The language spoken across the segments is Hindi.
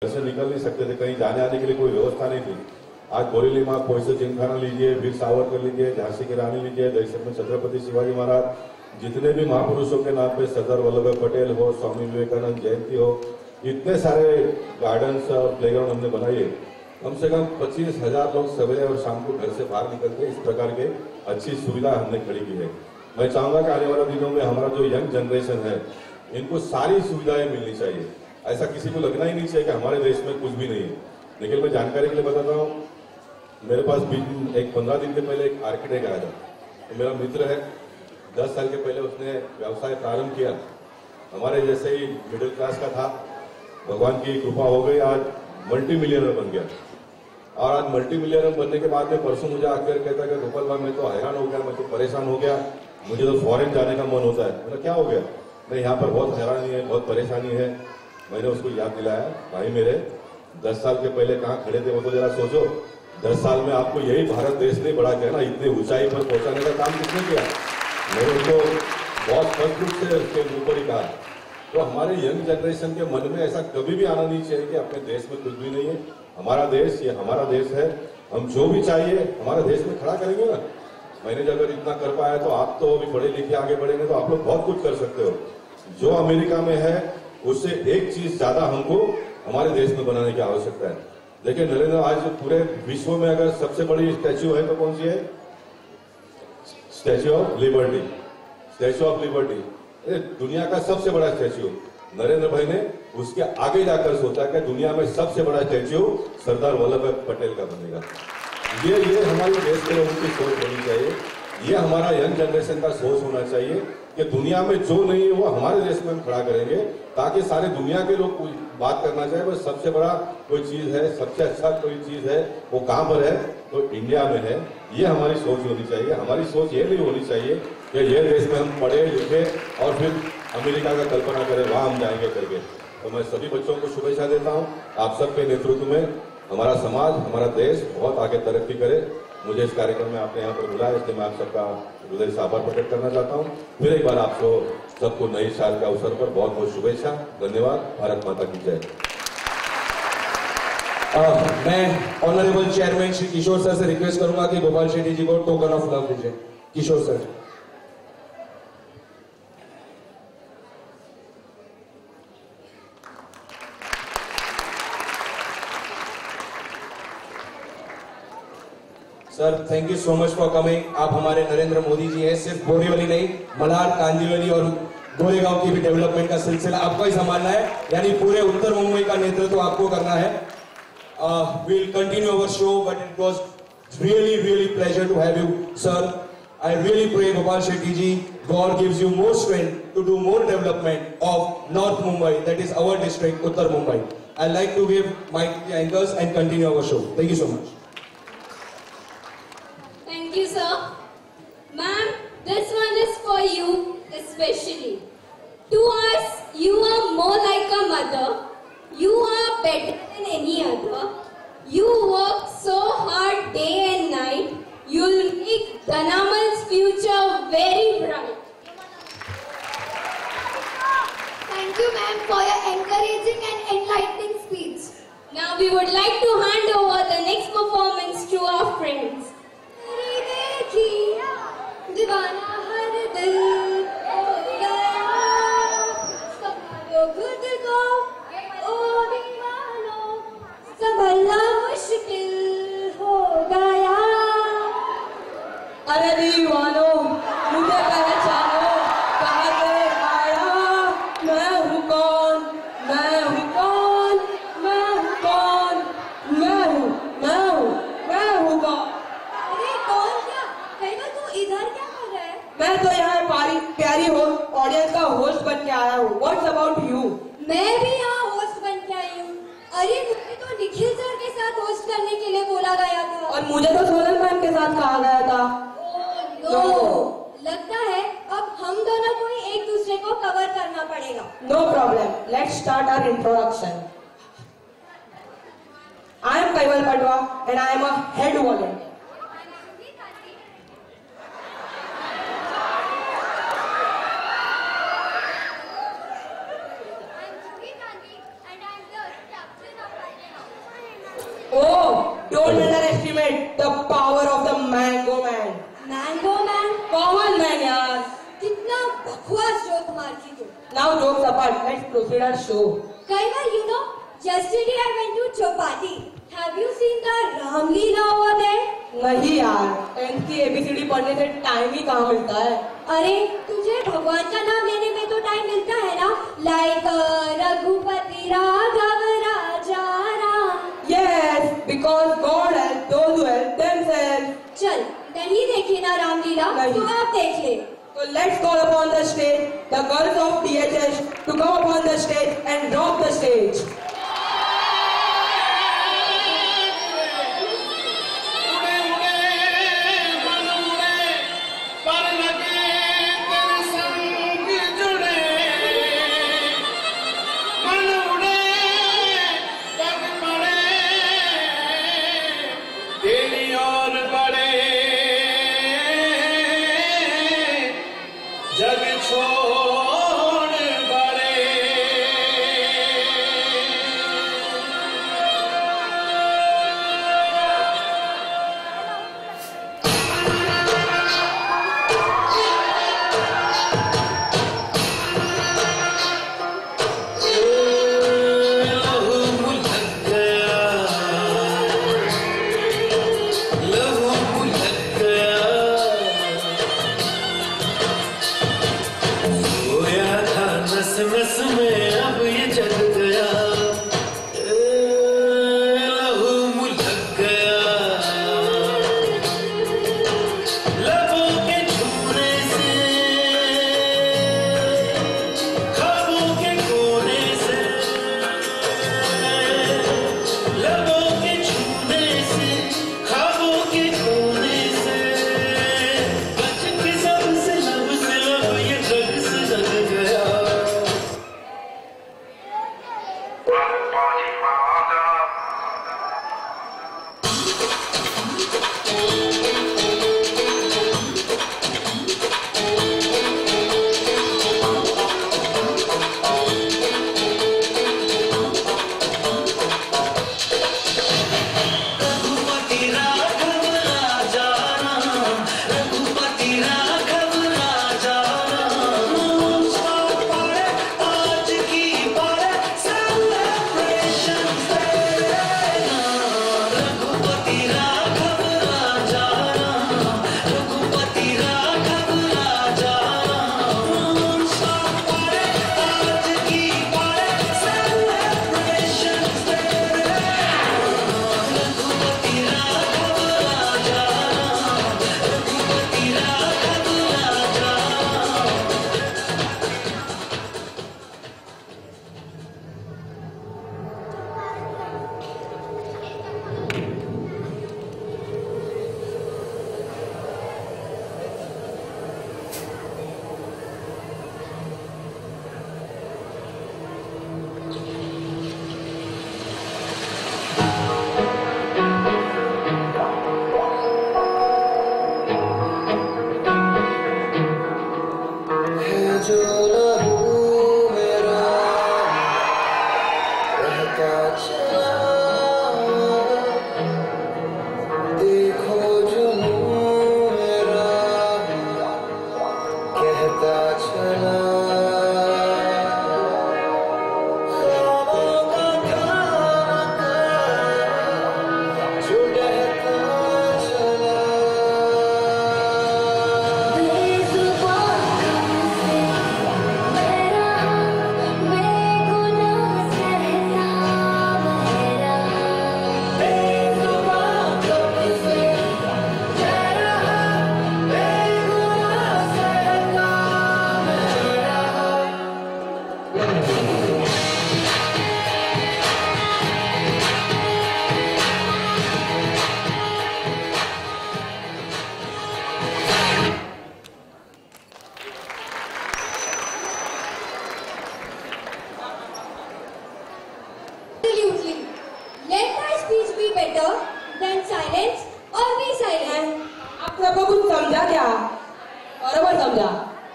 से निकल नहीं सकते थे, कहीं जाने आने के लिए कोई व्यवस्था नहीं थी। आज बोरेली माँ कोई जिमखाना लीजिए, वीर सावरकर लीजिए, झांसी की रानी लीजिए, दहशत में छत्रपति शिवाजी महाराज, जितने भी महापुरुषों के नाम पे सरदार वल्लभ भाई पटेल हो, स्वामी विवेकानंद जयंती हो, इतने सारे गार्डन्स और प्लेग्राउंड हमने बनाए। कम से कम 25,000 लोग सवेरे और शाम को घर से बाहर निकल के इस प्रकार के अच्छी सुविधा हमने खड़ी की है। मैं चाहूंगा कि आने वाले दिनों में हमारा जो यंग जनरेशन है, इनको सारी सुविधाएं मिलनी चाहिए। ऐसा किसी को लगना ही नहीं चाहिए कि हमारे देश में कुछ भी नहीं है। लेकिन मैं जानकारी के लिए बताता हूँ, मेरे पास एक 15 दिन के पहले एक आर्किटेक्ट आया था, तो मेरा मित्र है, 10 साल के पहले उसने व्यवसाय प्रारंभ किया, हमारे जैसे ही मिडिल क्लास का था, भगवान की कृपा हो गई, आज मल्टी मिलियनर बन गया। और आज मल्टी मिलियनर बनने के बाद में परसों मुझे आकर कहता है कि गोपाल भाई मैं तो हैरान हो गया, मैं तो परेशान हो गया, मुझे तो फॉरेन जाने का मन होता है। मतलब क्या हो गया? नहीं, यहाँ पर बहुत हैरानी है, बहुत परेशानी है। मैंने उसको याद दिलाया, भाई मेरे 10 साल के पहले कहाँ खड़े थे वो तो जरा सोचो। 10 साल में आपको यही भारत देश ने बड़ा किया ना, इतनी ऊंचाई पर पहुंचाने का काम किसने किया? मैंने उसको बहुत स्पष्ट रूप से उसके ऊपर ही कहा। तो हमारे यंग जनरेशन के मन में ऐसा कभी भी आना नहीं चाहिए कि अपने देश में कुछ भी नहीं है। हमारा देश, ये हमारा देश है, हम जो भी चाहिए हमारे देश में खड़ा करेंगे ना। मैंने जब अगर इतना कर पाया तो आप तो अभी पढ़े लिखे आगे बढ़ेंगे तो आप लोग बहुत कुछ कर सकते हो। जो अमेरिका में है उससे एक चीज ज्यादा हमको हमारे देश में बनाने की आवश्यकता है। देखिए नरेंद्र, आज पूरे विश्व में अगर सबसे बड़ी स्टैच्यू है तो कौन सी है? Statue of liberty. Statue of liberty दुनिया का सबसे बड़ा स्टैच्यू। नरेंद्र भाई ने उसके आगे जाकर सोचा कि दुनिया में सबसे बड़ा स्टैच्यू सरदार वल्लभ भाई पटेल का बनेगा। ये हमारे देश के लोगों की सोच होनी चाहिए, ये हमारा यंग जनरेशन का सोच होना चाहिए कि दुनिया में जो नहीं है वो हमारे देश में हम खड़ा करेंगे, ताकि सारे दुनिया के लोग बात करना चाहिए बस सबसे बड़ा कोई चीज है, सबसे अच्छा कोई चीज है, वो कहां पर है? तो इंडिया में है। ये हमारी सोच होनी चाहिए। हमारी सोच ये नहीं होनी चाहिए कि ये देश में हम पढ़े लिखे और फिर अमेरिका का कल्पना करें वहां हम जाएंगे करके। तो मैं सभी बच्चों को शुभेच्छा देता हूं। आप सबके नेतृत्व में हमारा समाज, हमारा देश बहुत आगे तरक्की करे। मुझे इस कार्यक्रम में आपने यहाँ पर बुलाया, इसलिए मैं आप सबका हृदय से आभार प्रकट करना चाहता हूँ। फिर एक बार आपको सबको नई साल के अवसर पर बहुत बहुत शुभेच्छा। धन्यवाद। भारत माता की जय। मैं ऑनरेबल चेयरमैन श्री किशोर सर से रिक्वेस्ट करूंगा कि गोपाल शेट्टी जी को टोकन ऑफ लव दीजिए। Kishore sir. Sir thank you so much for coming. आप हमारे नरेंद्र मोदी जी हैं। सिर्फ बोरीवली नहीं, मल्हार, कांदिवली और गोरेगांव की भी डेवलपमेंट का सिलसिला आपको ही संभालना है, यानी पूरे उत्तर मुंबई का नेतृत्व आपको करना है। We'll continue our show, but it was really pleasure to have you, sir. I really pray Gopal Shetty ji, God gives you more strength to do more development of North Mumbai, that is our district, Uttar Mumbai. I'd like to give mic to the anchors and continue our show. Thank you so much. Thank you, sir. Ma'am, this one is for you especially. To us, you are more like a mother. You are better than any other. You work so hard day and night. You'll make Dhanamal's future very bright. Thank you, ma'am, for your encouraging and enlightening speech. Now we would like to hand over the next performance to our friends. दीवाना हर दिल हो गया, संभालो खुद को ओ दीवानो, संभलना मुश्किल हो गया। अरे दीवानो मुझे पहचानो, कहाँ से आया, मैं हूँ कौन, मैं हूँ कौन, मैं हूँ कौन, मैं हूँ कौन। अरे कौन क्या? कहना तू इधर क्या कर रहा है? मैं तो यहाँ प्यारी हो ऑडियंस का होस्ट बन के आया हूँ। What's about you? मैं भी यहाँ होस्ट बन के आई हूँ। अरे मुझे तो निखिल सर के साथ होस्ट करने के लिए बोला गया था। और मुझे तो सोनल मैम के साथ कहा गया था। लगता है अब हम दोनों को ही एक दूसरे को कवर करना पड़ेगा। No problem. Let's start our introduction. I am Kaival Patwa and I am a head volunteer. Oh, don't underestimate the power of the Mango Man. Mango man? Common man यार. कितना बकवास जोक मारती तू. Now jokes apart, let's proceed our show. Kaiva, you know, yesterday I went to Chopati. Have you seen the Ramleela over there? नहीं यार, 10th की ABCD पढ़ने से टाइम ही कहाँ मिलता है. अरे तुझे भगवान का नाम लेने में तो टाइम मिलता है ना. Like Raghupati Raghav Raja Ram. Yes, because God has those who help themselves. चल नहीं देखे ना रामलीला तो आप देख ले. So let's call upon the stage the girls of DHS to come upon the stage and rock the stage. आपको कुछ समझा क्या? बराबर समझा?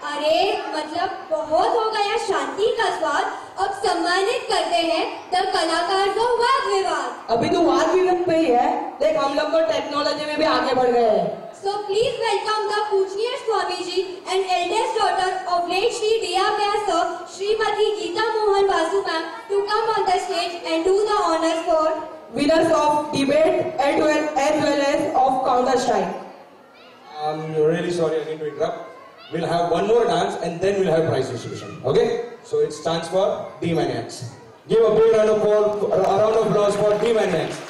अरे मतलब बहुत हो गया शांति का स्वाद, अब सम्मानित करते हैं द कलाकार को वाद विवाद। अभी तो वाद विवाद पे ही है, देख हम लोग को टेक्नोलॉजी में भी आगे बढ़ गए हैं। So please welcome the Pujniya Swamiji and eldest daughter of late Shri D.R. Vyas sir, Srimati Geeta Mohan Basu ma'am, to come on the stage and do the honors for winners of debate as well as of Counter Strike. I'm really sorry, I need to interrupt. We'll have one more dance and then we'll have prize distribution. Okay? So it's chance for D-Maniacs. Give a big round of applause for D-Maniacs.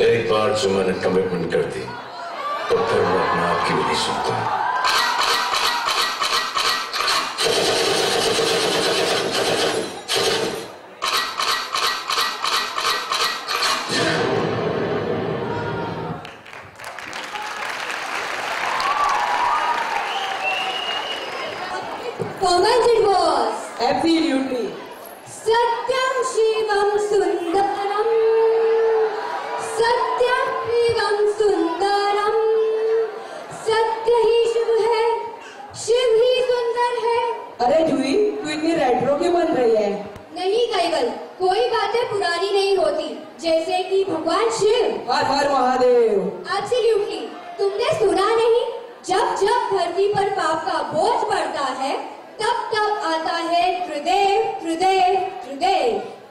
एक बार जो मैंने कमिटमेंट कर दी तो फिर मैं अपने आप की भी नहीं सुनता। performance it was. Absolutely. Satyam Shivam Sundaram. Satyam Shivam Sundaram. सत्य ही शिव है, शिव ही सुंदर है। अरे जूही, तू इतनी रेट्रो क्यों बन रही है? नहीं कैवल, कोई बातें पुरानी नहीं होती, जैसे कि भगवान शिव। हर हर महादेव। एब्सोल्युटली, तुमने सुना नहीं? जब जब धरती पर पाप का बोझ पड़ता है, तब तब आता है त्रिदेव त्रिदेव त्रिदेव।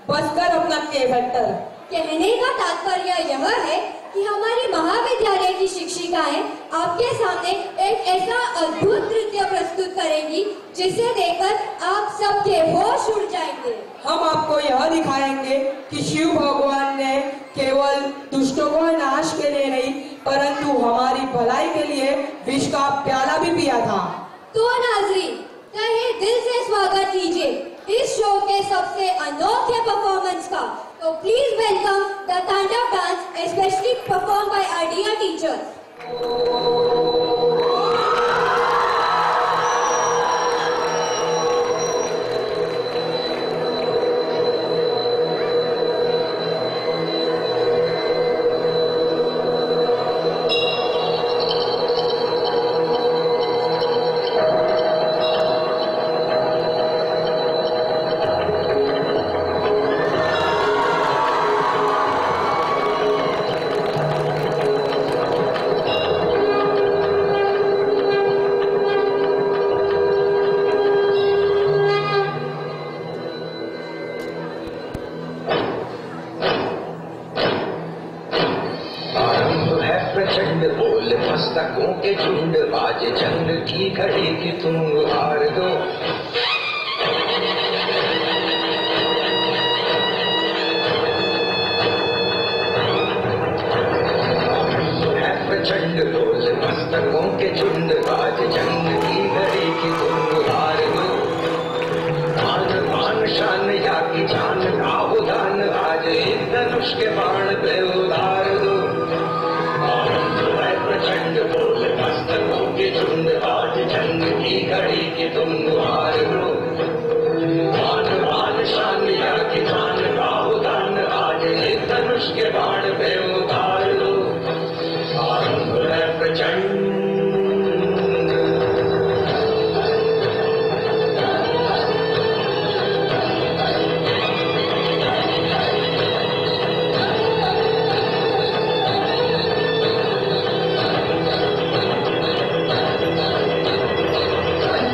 बस कर अपना के फैक्टर। कहने का तात्पर्य यह है कि हमारी महाविद्यालय की शिक्षिकाएं आपके सामने एक ऐसा अद्भुत नृत्य प्रस्तुत करेंगी जिसे देखकर आप सबके होश उड़ जाएंगे। हम आपको यह दिखाएंगे कि शिव भगवान ने केवल दुष्टों को नाश के लिए नहीं, परंतु हमारी भलाई के लिए विष का प्याला भी पिया था। तो नाज़रीन, तहे दिल से स्वागत कीजिए इस शो के सबसे अनोखे परफॉर्मेंस का। तो please welcome the Tandav dance, specially perform by our dear teachers. प्रचंड बोल मस्तकों के झुंड, आज जंग की घड़ी की तुम हार दो। प्रचंड बोल मस्तकों के झुंड, आज जंग की घड़ी की तुम हार दो। मान मान शान या की जान का उदान, आज एक धनुष के बाण पे उतार दो। प्रचंड बोल मस्तकों के झुंड, आज जंग की घड़ी की तुम हार दो। मान मान शान या की जान का उदान, आज एक धनुष के बाण पे उतार दो। प्रचंड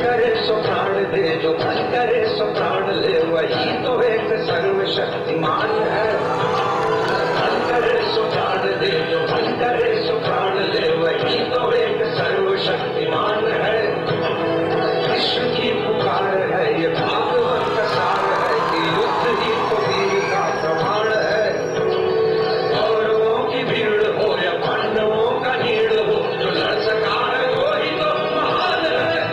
करे सो प्राण दे, जो मन करे सो प्राण ले, वही तो एक सर्वशक्तिमान है। मन करे सो प्राण दे, जो मन करे सो प्राण ले, वही तो एक सर्वशक्तिमान है। विश्व की पुकार है, ये भागवत का सार है कि युद्ध ही तो वीर का प्रमाण है। कौरवों की भीड़ हो या पांडवों का नीड़ हो, जो लड़ सका है वही तो महान है।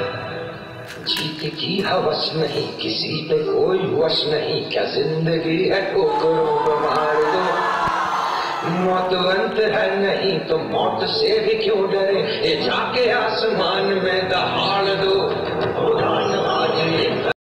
जीत की हवस नहीं, किसी पे कोई वश नहीं, क्या जिंदगी है ठोकरों को मार दो। मौत अंत है नहीं तो मौत से भी क्यों डरे, ये जाके आसमान में दहाड़ दो।